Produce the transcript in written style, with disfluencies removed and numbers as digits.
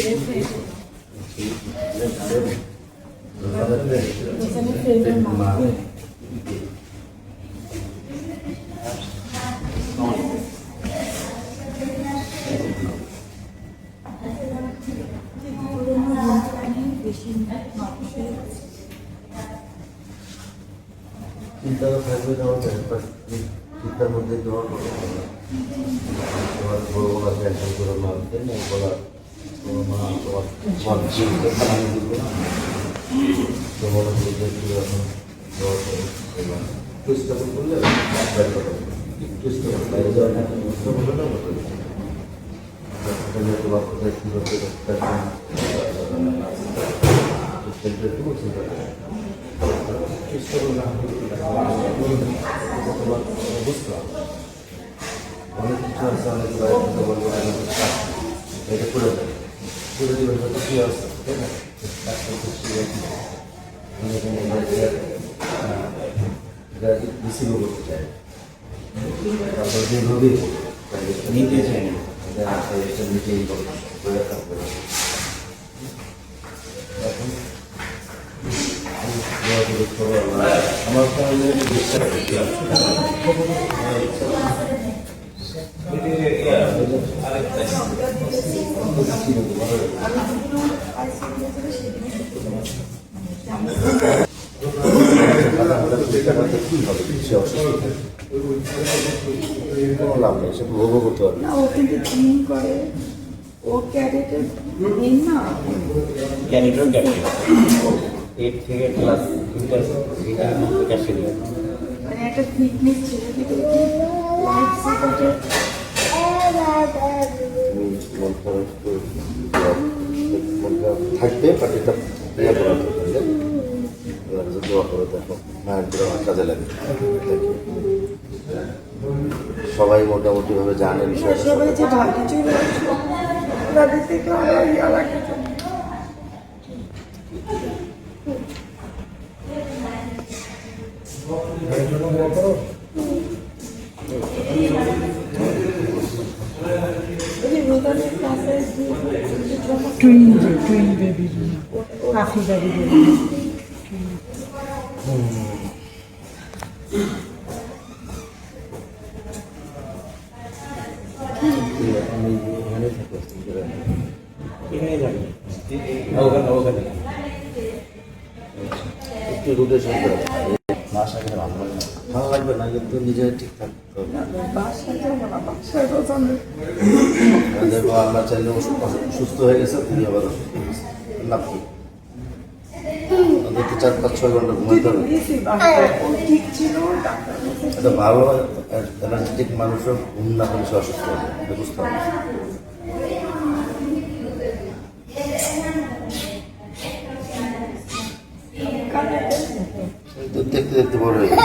চিন্তা থাকবে চিন্তার মধ্যে তোমার বড় বড় ক্যান্সার করে মারতে না বলা তোমার মা তোমার তোমার পুস্তকন করলে তোমার কোথায় কী করতে বুঝলাম অনেক কিছু আছে অনেক বলবো এটা করে দেয় করে দেবেন হয়তো কী আসছে তাই না রিসিভ করতে চাই তারপর যেভাবেই নিতে চাই না নিজেই করে থাকবে এখন আমার ফ্যামিলি কি হবে সে অসুস্থ কোনো লাভ নেই সে ভোগ করতে পারবে না ও কিন্তু জিম করে ও ক্যাডেটের মেন না ক্যাডেটের ক্যাডেট 8 থেকে ক্লাস মানে একটা ফিটনেস ছিল কিন্তু লাইফ সাপোর্টের থাকবে বাট এটা ইয়ে করা দোয়া করে দেখো মায়ের করে আমার কাজে লাগে সবাই মোটামুটি ভাবে জানে বিষয়টা সবাই যে ভালো চলে তাদের থেকে আমার ইয়া লাগে টুইন বেবি কাফি বেবি একটু রোটেশন করে ভালো লাগবে না কিন্তু নিজে ঠিক থাকতে হবে দেখো আল্লাহ চাইলে সুস্থ হয়ে গেছে তুমি আবার লাভ কি ওদেরকে 4-5-6 ঘন্টা ঘুমাতে হবে একটা ভালো এনার্জেটিক মানুষও ঘুম না করলে সে অসুস্থ হবে বুঝতে হবে দেখতে দেখতে বড় হয়ে গেছে